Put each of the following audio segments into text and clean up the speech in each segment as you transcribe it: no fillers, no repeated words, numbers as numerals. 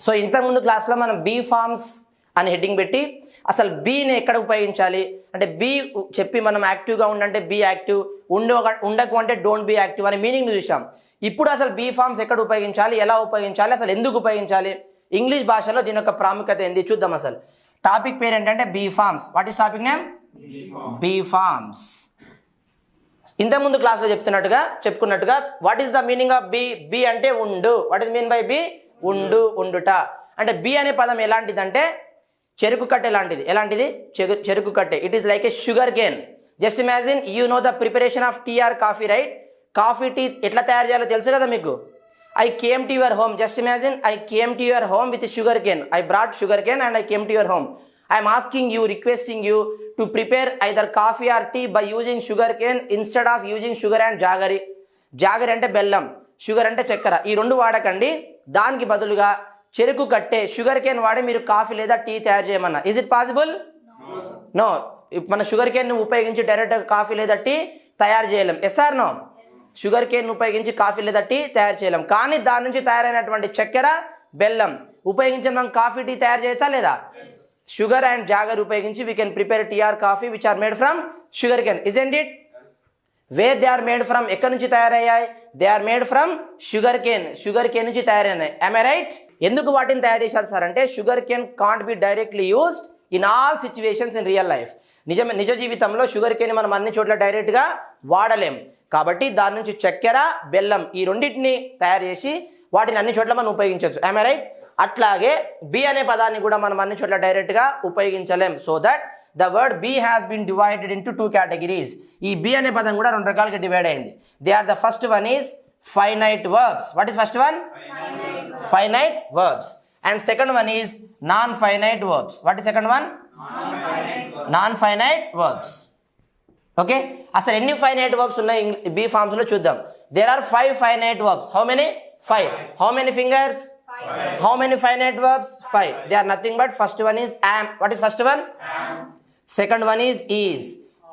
So ఇంతకుముందు క్లాస్లో మనం బీ ఫార్మ్స్ అని హెడ్డింగ్ పెట్టి అసలు బీని ఎక్కడ ఉపయోగించాలి అంటే బీ చెప్పి మనం యాక్టివ్గా ఉండంటే బీ యాక్టివ్, ఉండకు అంటే డోంట్ బీ యాక్టివ్ అనే మీనింగ్ చూసాం. ఇప్పుడు అసలు బీ ఫార్మ్స్ ఎక్కడ ఉపయోగించాలి, ఎలా ఉపయోగించాలి, అసలు ఎందుకు ఉపయోగించాలి, ఇంగ్లీష్ భాషలో దీని యొక్క ప్రాముఖ్యత ఏంది చూద్దాం. అసలు టాపిక్ పేరు ఏంటంటే be forms. What is topic name? Be forms. ఇంతకుముందు క్లాస్లో చెప్పుకున్నట్టుగా what is the meaning of be? Be అంటే ఉండు. What is mean by be? ఉండు, ఉండుట. అంటే బీ అనే పదం ఎలాంటిదంటే చెరుకు కట్టె లాంటిది. ఎలాంటిది? చెరుకు కట్టె. It is like a sugar cane. Just imagine you know the preparation of tea or coffee, right? Coffee tea ఎట్లా తయారు చేయాలో తెలుసు కదా మీకు. I came to your home. Just imagine I came to your home with sugar cane. I brought sugar cane and I came to your home. I'm asking you, requesting you to prepare either coffee or tea by using sugar cane instead of using sugar and jaggery. Jaggery అంటే బెల్లం, sugar అంటే చక్కెర. ఈ రెండు వాడకండి. దానికి బదులుగా చెరుకు కట్టే షుగర్ కేన్ వాడి మీరు కాఫీ లేదా టీ తయారు చేయమన్నా. Is it possible? నో. మన షుగర్ కేన్ ఉపయోగించి డైరెక్ట్ కాఫీ లేదా టీ తయారు చేయలేం. Yes or no? Sugar cane ఉపయోగించి కాఫీ లేదా టీ తయారు చేయలేం. కానీ దాని నుంచి తయారైనటువంటి చక్కెర, బెల్లం ఉపయోగించి మనం కాఫీ టీ తయారు చేయొచ్చా లేదా? షుగర్ అండ్ జాగర్ ఉపయోగించి we can prepare tea or coffee which are made from sugar cane. Isn't it? Where they are made from? ఎక్కడి నుంచి తయారయ్యాయి? They are made from sugar cane. Sugar cane నుంచి తయారైనాయి. am I right? ఎందుకు వాటిని తయారు చేశారు సార్ అంటే sugar cane can't be directly used in all situations in real life. నిజ జీవితంలో షుగర్ కేన్ మనం అన్ని చోట్ల డైరెక్ట్గా వాడలేం. కాబట్టి దాని నుంచి చక్కెర, బెల్లం ఈ రెండింటిని తయారు చేసి వాటిని అన్ని చోట్ల మనం ఉపయోగించవచ్చు. am I right? అట్లాగే బి అనే పదాన్ని కూడా మనం అన్ని చోట్ల డైరెక్ట్గా ఉపయోగించలేం. So that the word B has been divided into two categories. ఈ B అనే పదం కూడా రెండు రకాలుగా డివైడ్ అయింది. They are the first one is finite verbs. What is first one? Finite verbs. And second one is non-finite verbs. What is second one? Non-finite verbs. Okay? అసలు ఎన్ని finite verbs ఉన్నాయి B forms లో చూద్దాం. There are 5 finite verbs. How many? 5. How many fingers? 5. How many finite verbs? 5. They are nothing but first one is am. What is first one? Am. Second one is.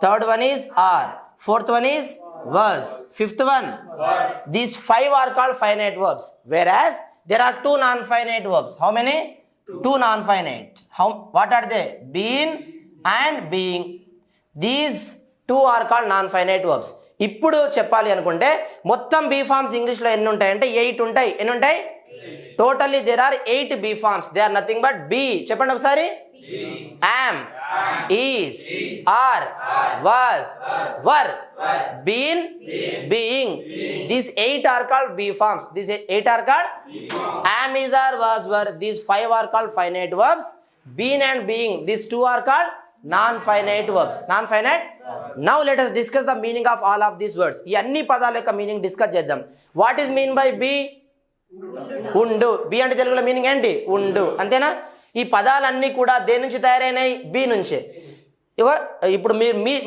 Third one is are. Fourth one is was. Fifth one was. These 5 are called finite verbs. Whereas there are 2 non-finite verbs. How many? 2 non-finite. What are they? Been and being. These 2 are called non-finite verbs. ఇప్పుడు చెప్పాలి అనుకుంటే మొత్తం be forms ఇంగ్లీష్లో ఎన్ని ఉంటాయంటే 8 ఉంటాయి. ఎన్ని ఉంటాయి? Totally there are 8 be forms. They are nothing but be. చెప్పండి ఒకసారి. am, is, are, was, were, been, being. These 8 are called B forms. These 8 are called am, is, are, was, were. These 5 are called finite verbs. Been and being. These 2 are called non-finite verbs. Non-finite. Now let us discuss the meaning of all of these words. ఈ అన్ని పదాల యొక్క meaning discuss చేద్దాం. What is mean by be? ఉండు. Be అంటే తెలుగులో meaning ఏంటి? ఉండు. అంతేనా? ఈ పదాలన్నీ కూడా దేని నుంచి తయారైనాయి? బి నుంచే. ఇప్పుడు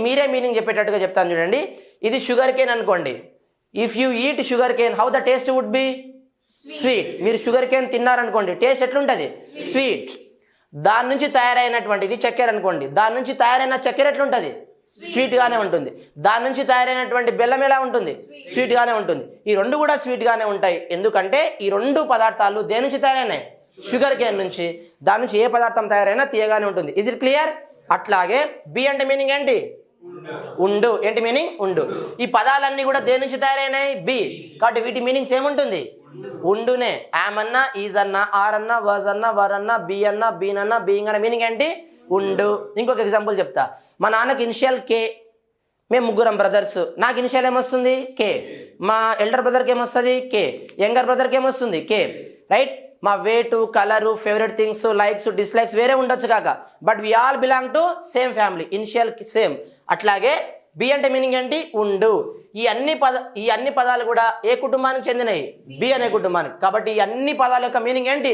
మీరే మీనింగ్ చెప్పేటట్టుగా చెప్తాను చూడండి. ఇది షుగర్ కేన్ అనుకోండి. If you eat sugar cane how the taste would be? Sweet. మీరు షుగర్ కేన్ తిన్నారనుకోండి టేస్ట్ ఎట్లుంటుంది? స్వీట్. దాని నుంచి తయారైనటువంటిది చక్కెర అనుకోండి. దాని నుంచి తయారైన చక్కెర ఎట్లుంటుంది? స్వీట్ గానే ఉంటుంది. దాని నుంచి తయారైనటువంటి బెల్లం ఎలా ఉంటుంది? స్వీట్ గానే ఉంటుంది. ఈ రెండు కూడా స్వీట్ గానే ఉంటాయి. ఎందుకంటే ఈ రెండు పదార్థాలు దేని నుంచి తయారైనాయి? షుగర్ కేన్ నుంచి. దాని నుంచి ఏ పదార్థం తయారైనా తీయగానే ఉంటుంది. Is it clear? అట్లాగే బి అంటే మీనింగ్ ఏంటి? ఉండు. ఏంటి మీనింగ్? ఉండు. ఈ పదాలన్నీ కూడా దేని నుంచి తయారైనాయి? బి. కాబట్టి వీటి మీనింగ్స్ ఏముంటుంది? ఉండునే. యామ్ అన్నా, ఈజ్ అన్నా, ఆర్ అన్నా, వాజ్ అన్నా, వర్ అన్నా, బి అన్నా, బీన్ అన్నా, బీయింగ్ అన్న మీనింగ్ ఏంటి? ఉండు. ఇంకొక ఎగ్జాంపుల్ చెప్తా. మా నాన్నకి ఇనిషియల్ కే. మేము ముగ్గురం బ్రదర్స్. నాకు ఇనిషియల్ ఏమొస్తుంది? కే. మా ఎల్డర్ బ్రదర్కి ఏమొస్తుంది? కే. యంగర్ బ్రదర్కి ఏమొస్తుంది? కే. రైట్? మా weight, colour, favourite things, likes, dislikes వేరే ఉండొచ్చు కాక but we all belong to same family. Initial same. అట్లాగే బి అంటే మీనింగ్ ఏంటి? ఉండు. ఈ అన్ని పదాలు కూడా ఏ కుటుంబానికి చెందినవి? బి అనే కుటుంబానికి. కాబట్టి ఈ అన్ని పదాల యొక్క మీనింగ్ ఏంటి?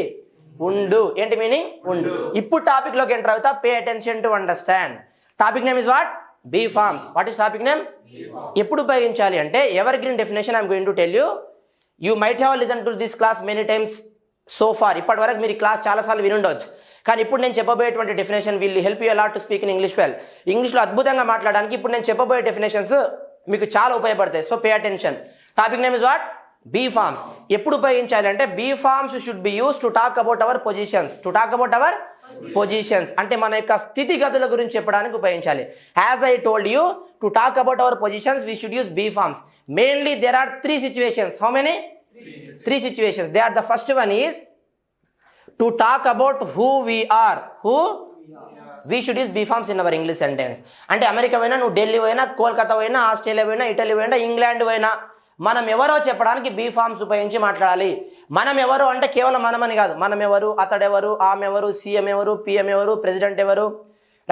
ఉండు. ఏంటి మీనింగ్? ఉండు. ఇప్పుడు టాపిక్ లోకి ఎంటర్ అవుతా. Pay attention to understand. Topic name is what? Be forms. What is topic name? ఎప్పుడు ఉపయోగించాలి అంటే evergreen definition I'm going to tell you. You might have listen to this class many times so far. ఇప్పటి వరకు మీరు class చాలాసార్లు వినుండవచ్చు. కానీ ఇప్పుడు నేను చెప్పబోయేటువంటి definition will help you a lot to speak in English well. ఇంగ్లీష్లో అద్భుతంగా మాట్లాడడానికి ఇప్పుడు నేను చెప్పబోయే డెఫినేషన్స్ మీకు చాలా ఉపయోగపడతాయి. So pay attention. Topic name is what? Be forms ఎప్పుడు ఉపయోగించాలి అంటే be forms should be use to talk about our positions, to talk about our positions అంటే మన యొక్క స్థితిగతుల గురించి చెప్పడానికి ఉపయోగించాలి. As I told you to talk about our positions we should use be forms. Mainly there are 3 situations. How many? 3 situations. They are the first one is to talk about who we are. Who? We should use B forms in our English sentence. అంటే America పోయినా, నువ్వు ఢిల్లీ పోయినా, కోల్కతా పోయినా, Australia పోయినా, Italy పోయినా, England పోయినా, మనం ఎవరో చెప్పడానికి బీ ఫార్మ్స్ ఉపయోగించి మాట్లాడాలి. మనం ఎవరు అంటే కేవలం మనమని కాదు, మనం ఎవరు, అతడెవరు, ఆమె ఎవరు, సీఎం ఎవరు, పిఎం ఎవరు, ప్రెసిడెంట్ ఎవరు,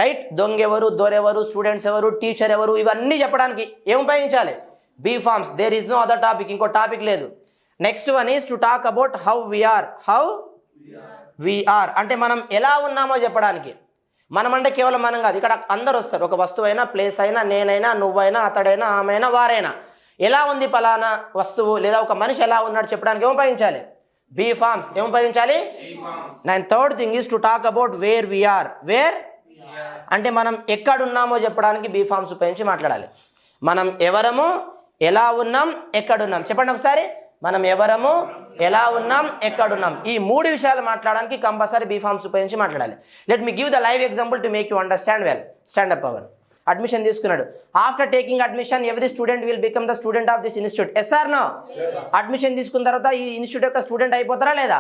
రైట్, దొంగ ఎవరు, దొరెవరు, స్టూడెంట్స్ ఎవరు, టీచర్ ఎవరు, ఇవన్నీ చెప్పడానికి ఏం ఉపయోగించాలి? Be forms. There is no other topic, ఇంకో టాపిక్ లేదు. Next one is to talk about how we are. How we're అంటే మనం ఎలా ఉన్నామో చెప్పడానికి. మనం అంటే కేవలం మనం కాదు, ఇక్కడ అందరు వస్తారు. ఒక వస్తువు అయినా, ప్లేస్ అయినా, నేనైనా, నువ్వైనా, అతడైనా, ఆమెైనా, వారైనా, ఎలా ఉంది పలానా వస్తువు లేదా ఒక మనిషి ఎలా ఉన్నాడు చెప్పడానికి ఏం ఉపయోగించాలి? Be forms. ఏం ఉపయోగించాలి? And third thing is to talk about where we're. Where అంటే మనం ఎక్కడున్నామో చెప్పడానికి బీ ఫార్మ్స్ ఉపయోగించి మాట్లాడాలి. మనం ఎవరము, ఎలా ఉన్నాం, ఎక్కడున్నాం చెప్పండి ఒకసారి. మనం ఎవరము, ఎలా ఉన్నాం, ఎక్కడున్నాం, ఈ 3 విషయాలు మాట్లాడడానికి కంపల్సరీ బీ ఫార్మ్స్ ఉపయోగించి మాట్లాడాలి. Let me give the live example to make you understand well. Stand up Pavan. Admission తీసుకున్నాడు. After taking admission every student will become the student of this institute. Yes or no? Admission తీసుకున్న తర్వాత ఈ institute యొక్క student అయిపోతారా లేదా?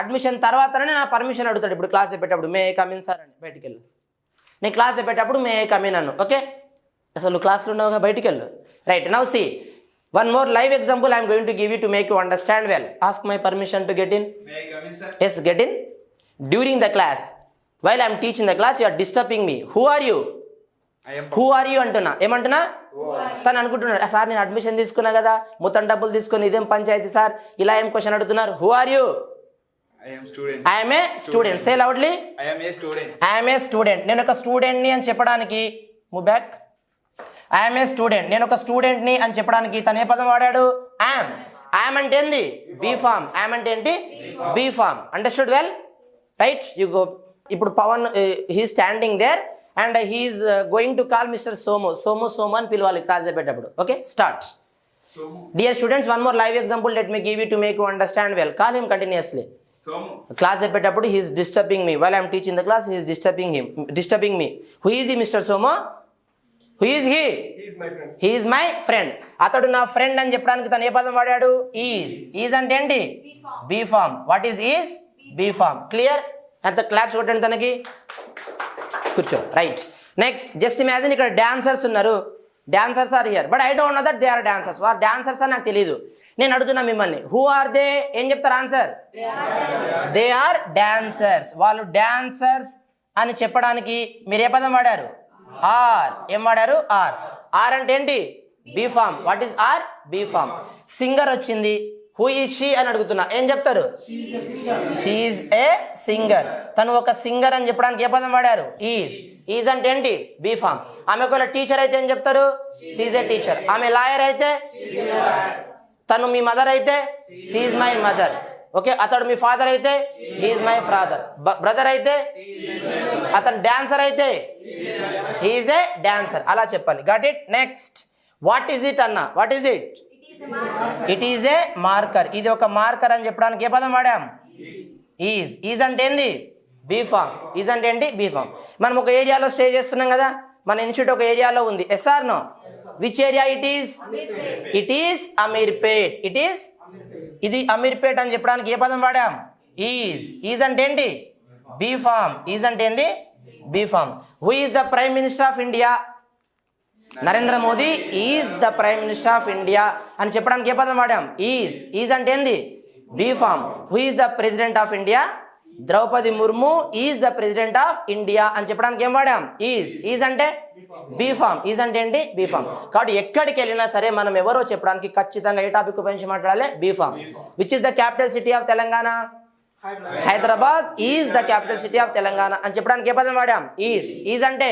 Admission తర్వాతనే నా permission అడుగుతాడు. ఇప్పుడు క్లాస్ చెప్పేటప్పుడు మే కమిన్ సార్ అని, బయటికి వెళ్ళు. నేను క్లాస్ చెప్పేటప్పుడు మే కమిన్ అన్ను. ఓకే, అసలు క్లాస్లో ఉన్నావుగా, బయటికి వెళ్ళు. Right, now see one more live example I am going to give you to make you understand well. Ask my permission to get in. May I come in, sir? Yes, get in. During the class, while I am teaching the class, you are disturbing me. Who are you? I am. Who are you అంటున్నా. ఏమంటున్నా? తను అనుకుంటున్నాడు, sir నేను admission తీసుకున్నా కదా, మొత్తం డబ్బులు తీసుకొని ఇదేం పంచాయతీ సార్, ఇలా ఏం క్వశ్చన్ అడుగుతున్నారు. Who are you? I am student. I am a student. Say loudly. I am a student. I am a student. నేను ఒక స్టూడెంట్ని అని చెప్పడానికి move back. I'm a student, నేను ఒక స్టూడెంట్ని అని చెప్పడానికి తను ఏ పదం వాడాడు? ఐఎమ్. ఐఎమ్ అంటే ఏంది? Be form. ఐఎమ్ అంటే ఏంటి? Be form. Understood well? Right, you go. ఇప్పుడు Pavan he standing there and he's going to call mister Somu. Somu Somu అని పిలవాలి క్లాస్ చెప్పేటప్పుడు. Okay, start. Somu. Dear students, one more live example let me give you to make you understand well. Call him continuously. Somu. Class చెప్పేటప్పుడు he's disturbing me. While I'm teaching the class he's disturbing me. Who is he mister Somu? Who is he? He is my friend. He is my friend. అతడు నా friend అని చెప్పడానికి తను ఏ పదం వాడాడు? Is. Is అంటే ఏంటి? Be form. What is is? Be form. Clear? ఎంత క్లాప్స్ కొట్టండి తనకి. కూర్చో. రైట్, నెక్స్ట్ జస్ట్ ఇమాజిన్ ఇక్కడ డాన్సర్స్ ఉన్నారు. Dancers are here but I don't know that they are dancers. వారు డాన్సర్స్ అని నాకు తెలియదు. నేను అడుగుతున్నా మిమ్మల్ని, హూ ఆర్ దే? ఏం చెప్తారు ఆన్సర్? They are dancers. వాళ్ళు డాన్సర్స్ అని చెప్పడానికి మీరు ఏ పదం వాడారు? ఆర్. ఏం వాడారు? ఆర్. ఆర్ అంటే ఏంటి? Be form. What is are? Be form. Singer వచ్చింది, హూ ఈజ్ షీ అని అడుగుతున్నా, ఏం చెప్తారు? She is a singer. తను ఒక సింగర్ అని చెప్పడానికి ఏ పదం వాడారు? ఈజ్. ఈజ్ అంటే ఏంటి? Be form. ఆమె ఒకవేళ టీచర్ అయితే ఏం చెప్తారు? She is a teacher. ఆమె లాయర్ అయితే, తను మీ మదర్ అయితే, she is my mother. Okay, అతడు మీ ఫాదర్ అయితే, he is my father. Brother అయితే, అతను డాన్సర్ అయితే, హీ ఈజ్ ఏ డాన్సర్. అలా చెప్పాలి. Got it? Next, what is it అన్న? What is it? It is a marker. ఇది ఒక మార్కర్ అని చెప్పడానికి ఏ పదం వాడాం? ఈజ్. ఈజ్ అంటే ఏంది? Be form. ఈజ్ అంటే ఏంటి? Be form. మనం ఒక ఏరియాలో స్టే చేస్తున్నాం కదా, మన ఇన్స్టిట్యూట్ ఒక ఏరియాలో ఉంది. Yes or no? Which area it is? It is Ameerpet. It is, ఇది అమీర్పేట్ అని చెప్పడానికి ఏ పదం వాడాం? ఈజ్. ఈజ్ అంటే ఏంటి? Be form. ఈజ్ అంటే ఏంది? Be form. Who is the prime minister of India? Narendra Modi is the prime minister of India అని చెప్పడానికి ఏ పదం వాడాం? ఈజ్. ఈజ్ అంటే ఏంది? Be form. Who is the president of India? Droupadi Murmu is the president of India అని చెప్పడానికి ఏం వాడాం? ఈజ్. ఈజ్ అంటే బీ ఫార్మ్. ఈజ్ అంటే ఏంటి? Be form. కాబట్టి ఎక్కడికి వెళ్ళినా సరే మనం ఎవరో చెప్పడానికి ఖచ్చితంగా ఏ టాపిక్ ఉపయోగించి మాట్లాడాలి? Be form. Which is the capital city of Telangana? Hyderabad is the capital city of Telangana అని చెప్పడానికి ఏ పదం వాడాం? ఈజ్. ఈజ్ అంటే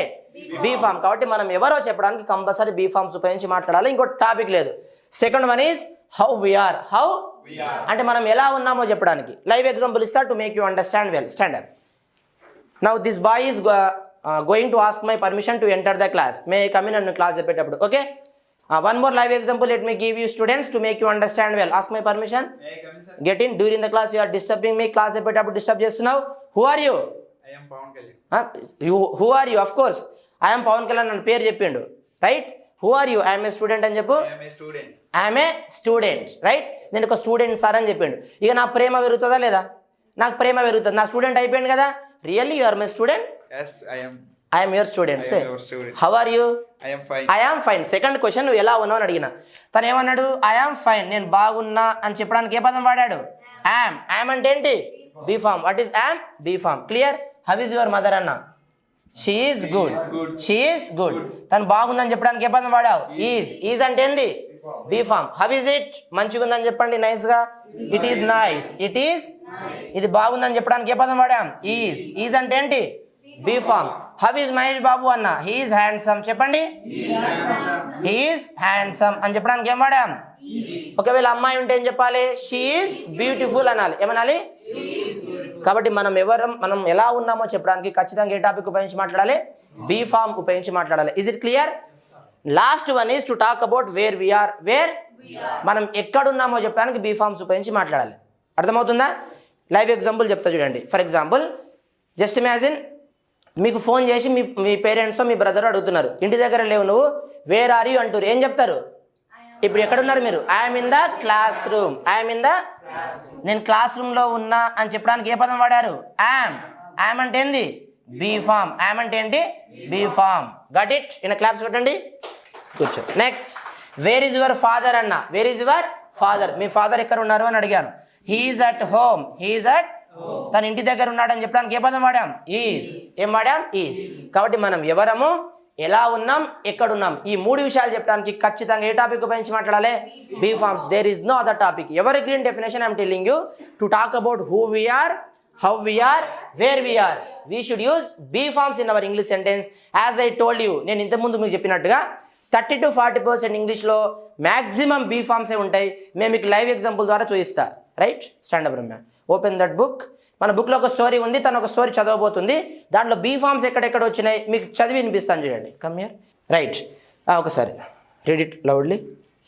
బీ ఫార్మ్. కాబట్టి మనం ఎవరో చెప్పడానికి కంపల్సరీ బీ ఫార్మ్స్ ఉపయోగించి మాట్లాడాలి. ఇంకో టాపిక్ లేదు. Second one is how we are. How అంటే మనం ఎలా ఉన్నామో చెప్పడానికి. లైవ్ ఎగ్జాంపుల్ ఇస్తా to make you understand well. Stand up. Now this boy is going to ask my permission to enter the class. May come in అన్ను class చెప్పేటప్పుడు. Okay, One more live example, let me give you students to make you understand well. Ask my permission. May I come in, sir? Get in. During the class you are disturbing me. Class అయిపోయేటప్పుడు disturb చేస్తున్నావు. Who are you? I am Pawan Kalyan. Who are you? Of course. I am Pawan Kalyan అని పేరు చెప్పిండు. Right? Who are you? I am a student అని చెప్పు. I am a student. I am a student. Right? నేను ఒక student sir అని చెప్పిండు. ఇక నా ప్రేమ పెరుగుతుందా లేదా? నాకు ప్రేమ పెరుగుతుంది. నా స్టూడెంట్ అయిపోయింది కదా. Really you are my student? Yes, I am. I am your student. I Say. am your student. How are you? I am fine. I am fine. Second question నువ్వు ఎలా ఉన్నావు అని అడిగిన. తను ఏమన్నాడు? I am fine. నేను బాగున్నా అని చెప్పడానికి ఏ పదం వాడాడు? am. am అంటే ఏంటి? Be form. What is am? Be form. Clear? How is your mother అన్న? She is good. She is good. తను బాగుందని చెప్పడానికి ఏ పదం వాడావు? ఈజ్ అంటే ఏంది? Be form. How is it? మంచిగా ఉందని చెప్పండి నైస్ గా. It is nice. It is. ఇది బాగుందని చెప్పడానికి ఏ పదం వాడాం? ఈజ్ అంటే ఏంటి? Be form. How is Mahesh Babu అన్న? He is handsome. చెప్పండి. హీ ఈజ్ హ్యాండ్సమ్ అని చెప్పడానికి ఏం వాడాం? ఒకవేళ అమ్మాయి ఉంటే ఏం చెప్పాలి? షీ ఈజ్ బ్యూటిఫుల్ అనాలి. ఏమనాలి? కాబట్టి మనం ఎలా ఉన్నామో చెప్పడానికి ఖచ్చితంగా ఏ టాపిక్ ఉపయోగించి మాట్లాడాలి? బీ ఫామ్ ఉపయోగించి మాట్లాడాలి. Is it clear? Last one is to talk about where we're. మనం ఎక్కడున్నామో చెప్పడానికి బీ ఫామ్స్ ఉపయోగించి మాట్లాడాలి. అర్థమవుతుందా? లైవ్ ఎగ్జాంపుల్ చెప్తా చూడండి. ఫర్ ఎగ్జాంపుల్ జస్ట్ ఇమాజిన్, మీకు ఫోన్ చేసి మీ పేరెంట్స్ మీ బ్రదర్ అడుగుతున్నారు, ఇంటి దగ్గర లేవు నువ్వు, వేర్ ఆర్ యూ అంటారు. ఏం చెప్తారు? ఇప్పుడు ఎక్కడున్నారు మీరు? I'm in the class room. I'm in the, నేను క్లాస్ రూమ్లో ఉన్నా అని చెప్పడానికి ఏ పదం వాడారు? యామ్ అంటే ఏంది? Be form. యామ్ అంటే ఏంటి? Be form. Got it? ఇన్ క్లాప్స్ పెట్టండి. కూర్చో. Next, where is your father అన్న? Where is your father? మీ ఫాదర్ ఎక్కడ ఉన్నారు అని అడిగాను. He's at home. He's at, తన ఇంటి దగ్గర ఉన్నాడని చెప్పడానికి ఏ పదం వాడాం? ఈజ్. ఏం వాడాం? ఈజ్. కాబట్టి మనం ఎవరము, ఎలా ఉన్నాం, ఎక్కడున్నాం, ఈ మూడు విషయాలు చెప్పడానికి ఖచ్చితంగా ఏ టాపిక్ ఉపయోగించి మాట్లాడాలి? Be forms. There is no other topic. Evergreen definition I'm telling you to talk about who we are, how we are, where we are. We should use be forms in our English sentence. As I told you, నేను ఇంతకుముందు మీకు చెప్పినట్టుగా 30 to 40% ఇంగ్లీష్లో maximum be ఫామ్సే ఉంటాయి. మేము మీకు live example ద్వారా చూపిస్తా. Right? Stand up Ramya. Open that book. మన బుక్లో ఒక స్టోరీ ఉంది, తను ఒక స్టోరీ చదవబోతుంది. దాంట్లో బీ ఫామ్స్ ఎక్కడెక్కడ వచ్చినాయి మీకు చదివి వినిపిస్తాను చూడండి. Come here. రైట్, ఒకసారి read it loudly.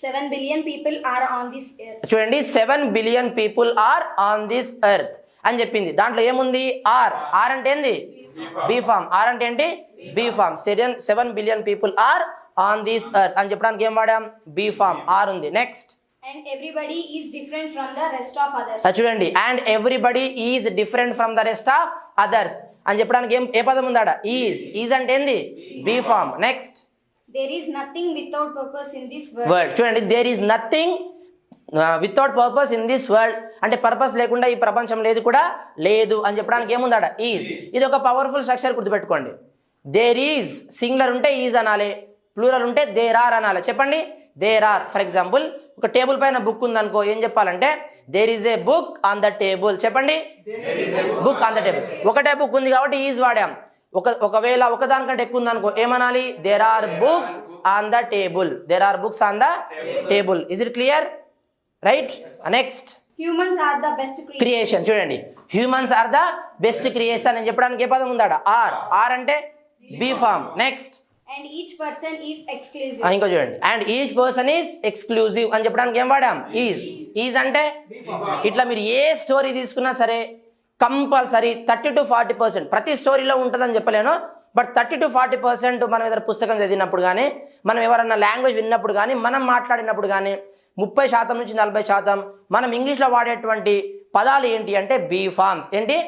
7 billion people are on this earth. చూడండి, 7 billion people are on this earth అని చెప్పింది. దాంట్లో ఏముంది? ఆర్. ఆర్ అంటే ఏంది? Be form. ఆర్ అంటే ఏంటి? Be form. 7 billion people are on this earth అని చెప్పడానికి ఏం వాడాం? Be form. ఆర్ ఉంది. Next, And everybody is different from the rest of others. చూడండి, and everybody is different from the rest of others అని చెప్పడానికి ఏ పదం ఉందాడ? ఈజ్. ఈజ్ అంటే ఏంది? Be form. Next, There is nothing without purpose in this world. Word. చూడండి, there is nothing without purpose in this world అంటే purpose లేకుండా ఈ ప్రపంచం లేదు కూడా లేదు అని చెప్పడానికి ఏముందాడ? ఈజ్. ఇది ఒక పవర్ఫుల్ స్ట్రక్చర్, గుర్తుపెట్టుకోండి. దేర్ ఈజ్ సింగులర్ ఉంటే ఈజ్ అనాలి, ప్లూరల్ ఉంటే దేర్ ఆర్ అనాలి. చెప్పండి, దేర్ ఆర్. ఫర్ ఎగ్జాంపుల్, ఒక టేబుల్ పైన బుక్ ఉందనుకో, ఏం చెప్పాలంటే there is a book on the table. చెప్పండి, బుక్ ఆన్ ద టేబుల్. ఒకటే బుక్ ఉంది కాబట్టి ఈజ్ వాడాం. ఒకవేళ ఒకదానికంటే ఎక్కువ ఉందనుకో ఏమనాలి? There are books on the table. There are books on the table. Is it clear? Right. Next, Humans are the best creation. చూడండి, humans are the best creation అని చెప్పడానికి ఏ పదం ఉందాడ? ఆర్. ఆర్ అంటే be form. Next, And each person is exclusive. ఇంకో చూడండి, and each person is exclusive అని చెప్పడానికి ఏం వాడాం? ఈజ్. ఈజ్ అంటే ఇట్లా మీరు ఏ స్టోరీ తీసుకున్నా సరే కంపల్సరీ 30 to 40%, ప్రతి స్టోరీలో ఉంటుందని చెప్పలేను, బట్ 30 to 40% మనం ఏదైనా పుస్తకం చదివినప్పుడు కానీ, మనం ఎవరన్నా లాంగ్వేజ్ విన్నప్పుడు కానీ, మనం మాట్లాడినప్పుడు కానీ 30% నుంచి 40% మనం ఇంగ్లీష్లో వాడేటువంటి పదాలు ఏంటి అంటే బీ ఫార్మ్స్. ఏంటి?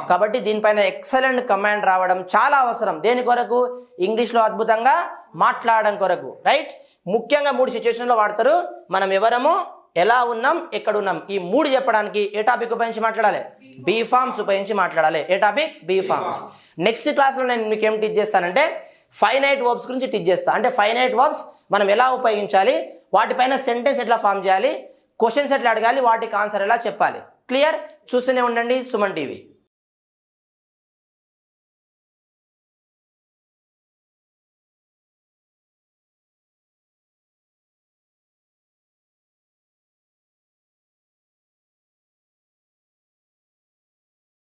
కాబట్టి దీనిపైన ఎక్సలెంట్ కమాండ్ రావడం చాలా అవసరం. దేని కొరకు? ఇంగ్లీష్లో అద్భుతంగా మాట్లాడడం కొరకు. రైట్? ముఖ్యంగా 3 సిచ్యువేషన్లో వాడతారు. మనం ఎవరము, ఎలా ఉన్నాం, ఎక్కడున్నాం, ఈ 3 చెప్పడానికి ఏ టాపిక్ ఉపయోగించి మాట్లాడాలి? బీ ఫార్మ్స్ ఉపయోగించి మాట్లాడాలి. ఏ టాపిక్? Be forms. నెక్స్ట్ క్లాస్లో నేను మీకు ఏం టీచ్ చేస్తానంటే ఫైనైట్ వర్బ్స్ గురించి టీచ్ చేస్తాను. అంటే ఫైనైట్ వర్బ్స్ మనం ఎలా ఉపయోగించాలి, వాటిపైన సెంటెన్స్ ఎట్లా ఫామ్ చేయాలి, క్వశ్చన్స్ ఎట్లా అడగాలి, వాటికి ఆన్సర్ ఎలా చెప్పాలి. క్లియర్? చూస్తూనే ఉండండి సుమన్ టీవీ.